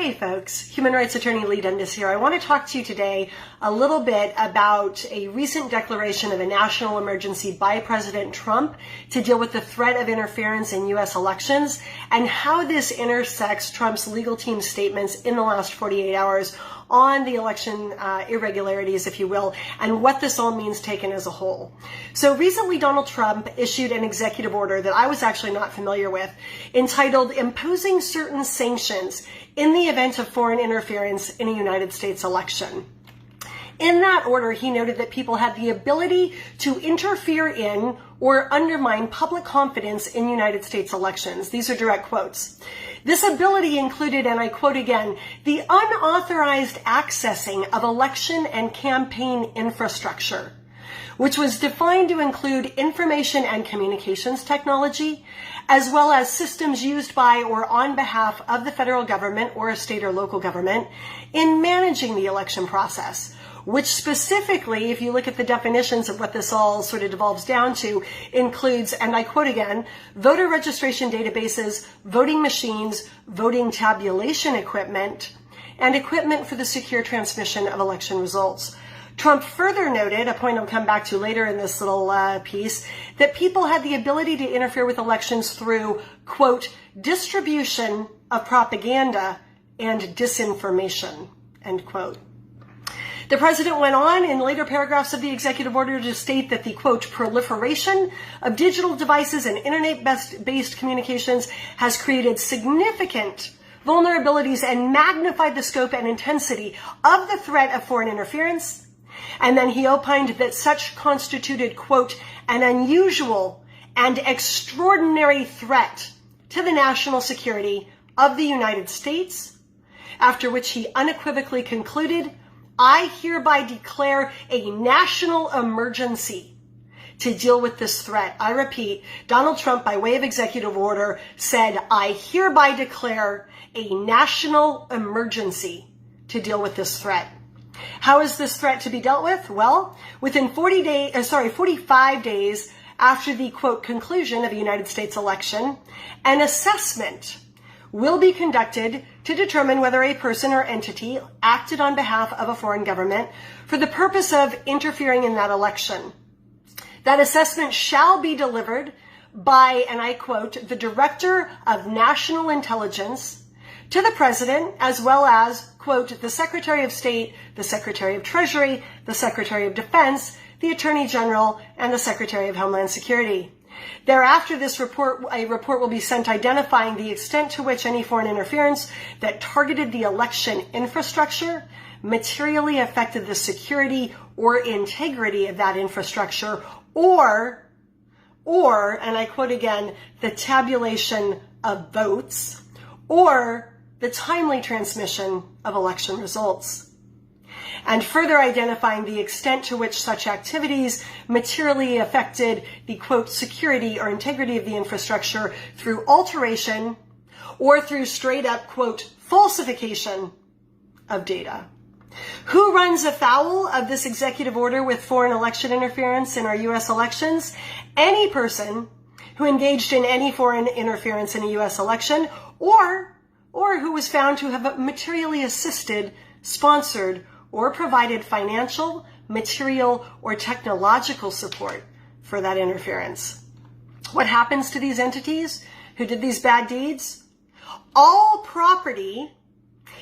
Hey folks, human rights attorney Leigh Dundas here. I want to talk to you today a little bit about a recent declaration of a national emergency by President Trump to deal with the threat of interference in U.S. elections and how this intersects Trump's legal team's statements in the last 48 hours on the election irregularities, if you will, and what this all means taken as a whole. So recently, Donald Trump issued an executive order that I was actually not familiar with, entitled Imposing Certain Sanctions in the Event of Foreign Interference in a United States Election. In that order, he noted that people had the ability to interfere in or undermine public confidence in United States elections. These are direct quotes. This ability included, and I quote again, the unauthorized accessing of election and campaign infrastructure, which was defined to include information and communications technology, as well as systems used by or on behalf of the federal government or a state or local government in managing the election process, which specifically, if you look at the definitions of what this all sort of devolves down to, includes, and I quote again, voter registration databases, voting machines, voting tabulation equipment, and equipment for the secure transmission of election results. Trump further noted, a point I'll come back to later in this little piece, that people had the ability to interfere with elections through, quote, distribution of propaganda and disinformation, end quote. The president went on in later paragraphs of the executive order to state that the, quote, proliferation of digital devices and internet-based communications has created significant vulnerabilities and magnified the scope and intensity of the threat of foreign interference. And then he opined that such constituted, quote, an unusual and extraordinary threat to the national security of the United States, after which he unequivocally concluded, I hereby declare a national emergency to deal with this threat. I repeat, Donald Trump, by way of executive order, said, I hereby declare a national emergency to deal with this threat. How is this threat to be dealt with? Well, within 45 days after the, quote, conclusion of a United States election, an assessment will be conducted to determine whether a person or entity acted on behalf of a foreign government for the purpose of interfering in that election. That assessment shall be delivered by, and I quote, the Director of National Intelligence to the President, as well as, quote, the Secretary of State, the Secretary of Treasury, the Secretary of Defense, the Attorney General, and the Secretary of Homeland Security. Thereafter, a report will be sent identifying the extent to which any foreign interference that targeted the election infrastructure materially affected the security or integrity of that infrastructure, or, and I quote again, the tabulation of votes, or the timely transmission of election results, and further identifying the extent to which such activities materially affected the, quote, security or integrity of the infrastructure through alteration or through straight up, quote, falsification of data. Who runs afoul of this executive order with foreign election interference in our U.S. elections? Any person who engaged in any foreign interference in a U.S. election or who was found to have materially assisted, sponsored, or provided financial, material, or technological support for that interference. What happens to these entities who did these bad deeds? All property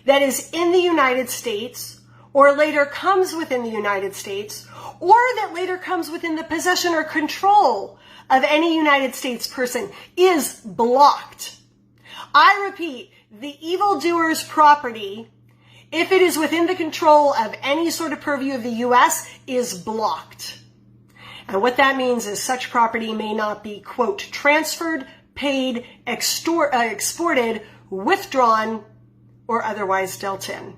that is in the United States or later comes within the United States or that later comes within the possession or control of any United States person is blocked. I repeat, the evildoer's property, if it is within the control of any sort of purview of the U.S., is blocked. And what that means is such property may not be, quote, transferred, paid, exported, withdrawn, or otherwise dealt in.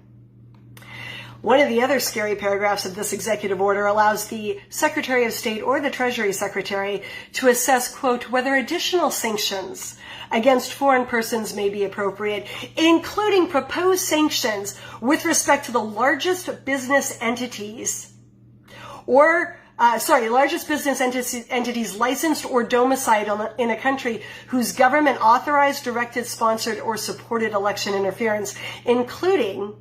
One of the other scary paragraphs of this executive order allows the Secretary of State or the Treasury Secretary to assess, quote, whether additional sanctions against foreign persons may be appropriate, including proposed sanctions with respect to the largest business entities or largest business entities licensed or domiciled in a country whose government authorized, directed, sponsored, or supported election interference, including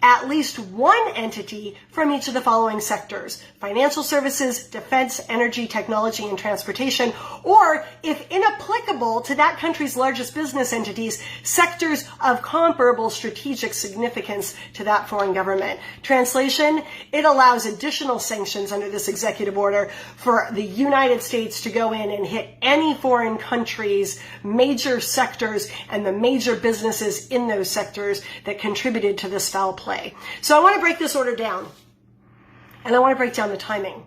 at least one entity from each of the following sectors: financial services, defense, energy, technology, and transportation, or, if inapplicable to that country's largest business entities, sectors of comparable strategic significance to that foreign government. Translation: it allows additional sanctions under this executive order for the United States to go in and hit any foreign country's major sectors and the major businesses in those sectors that contributed to this foul play. So I want to break this order down, and I want to break down the timing.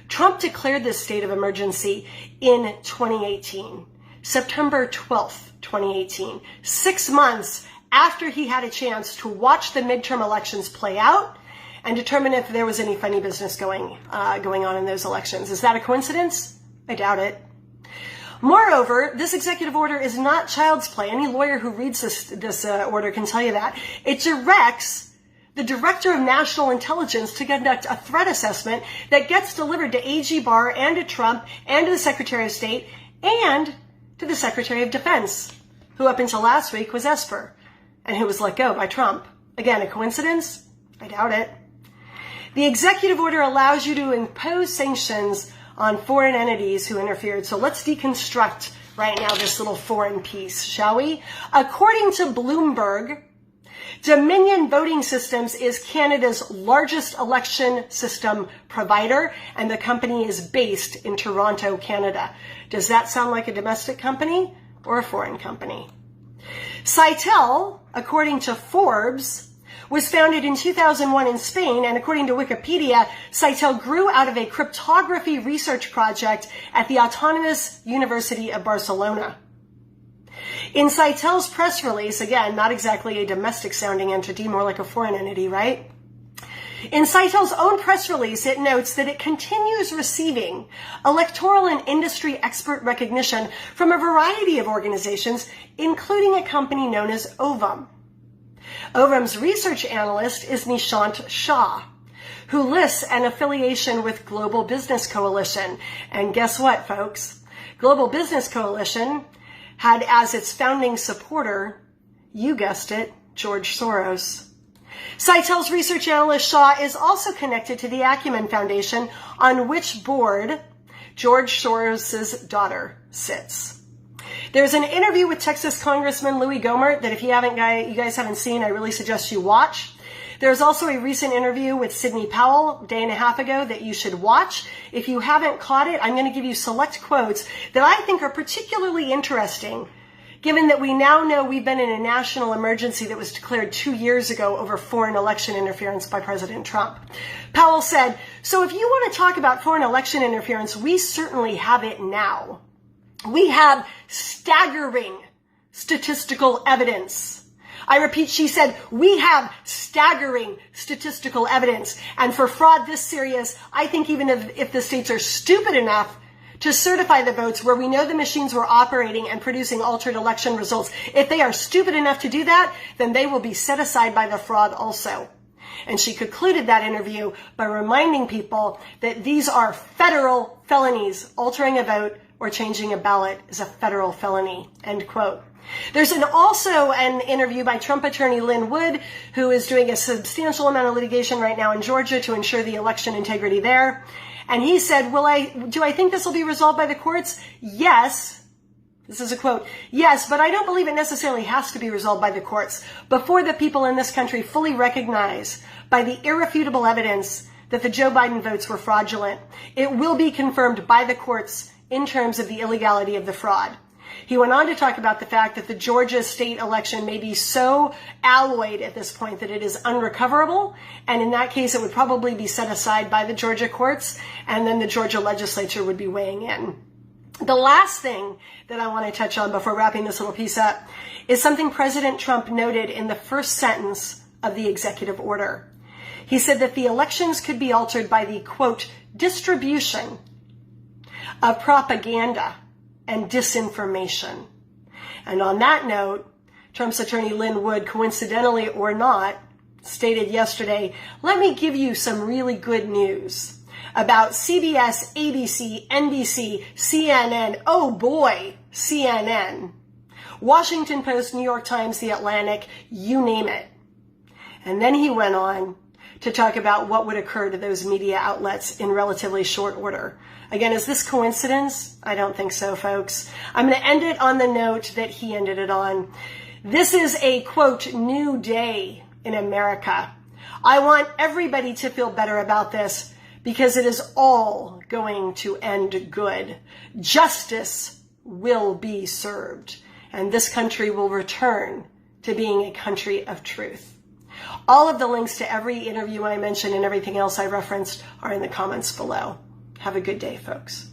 Trump declared this state of emergency in 2018, September 12th, 2018, 6 months after he had a chance to watch the midterm elections play out and determine if there was any funny business going on in those elections. Is that a coincidence? I doubt it. Moreover, this executive order is not child's play. Any lawyer who reads this order can tell you that. It directs the Director of National Intelligence to conduct a threat assessment that gets delivered to AG Barr and to Trump and to the Secretary of State and to the Secretary of Defense, who up until last week was Esper and who was let go by Trump. Again, a coincidence? I doubt it. The executive order allows you to impose sanctions on foreign entities who interfered. So let's deconstruct right now this little foreign piece, shall we? According to Bloomberg, Dominion Voting Systems is Canada's largest election system provider, and the company is based in Toronto, Canada. Does that sound like a domestic company or a foreign company? Cytel, according to Forbes, was founded in 2001 in Spain, and according to Wikipedia, Cytel grew out of a cryptography research project at the Autonomous University of Barcelona. In Cytel's press release, again, not exactly a domestic-sounding entity, more like a foreign entity, right? In Cytel's own press release, it notes that it continues receiving electoral and industry expert recognition from a variety of organizations, including a company known as Ovum. Ovum's research analyst is Nishant Shah, who lists an affiliation with Global Business Coalition. And guess what, folks? Global Business Coalition had as its founding supporter, you guessed it, George Soros. Cytel's research analyst Shah is also connected to the Acumen Foundation, on which board George Soros' daughter sits. There's an interview with Texas Congressman Louis Gohmert that if you guys haven't seen, I really suggest you watch. There's also a recent interview with Sidney Powell a day and a half ago that you should watch. If you haven't caught it, I'm going to give you select quotes that I think are particularly interesting, given that we now know we've been in a national emergency that was declared 2 years ago over foreign election interference by President Trump. Powell said, "So if you want to talk about foreign election interference, we certainly have it now. We have staggering statistical evidence." I repeat, she said, "We have staggering statistical evidence. And for fraud this serious, I think even if the states are stupid enough to certify the votes where we know the machines were operating and producing altered election results, if they are stupid enough to do that, then they will be set aside by the fraud also." And she concluded that interview by reminding people that these are federal felonies. Altering a vote or changing a ballot is a federal felony, end quote. There's also an interview by Trump attorney Lynn Wood, who is doing a substantial amount of litigation right now in Georgia to ensure the election integrity there. And he said, do I think this will be resolved by the courts? Yes. This is a quote. "Yes, but I don't believe it necessarily has to be resolved by the courts before the people in this country fully recognize by the irrefutable evidence that the Joe Biden votes were fraudulent. It will be confirmed by the courts in terms of the illegality of the fraud." He went on to talk about the fact that the Georgia state election may be so alloyed at this point that it is unrecoverable, and in that case it would probably be set aside by the Georgia courts, and then the Georgia legislature would be weighing in. The last thing that I want to touch on before wrapping this little piece up is something President Trump noted in the first sentence of the executive order. He said that the elections could be altered by the, quote, "distribution of propaganda and disinformation." And on that note, Trump's attorney Lynn Wood, coincidentally or not, stated yesterday, "Let me give you some really good news about CBS, ABC, NBC, CNN, oh boy, CNN, Washington Post, New York Times, The Atlantic, you name it. And then he went on to talk about what would occur to those media outlets in relatively short order. Again, is this coincidence? I don't think so, folks. I'm going to end it on the note that he ended it on. This is a, quote, new day in America. I want everybody to feel better about this because it is all going to end good. Justice will be served, and this country will return to being a country of truth. All of the links to every interview I mentioned and everything else I referenced are in the comments below. Have a good day, folks.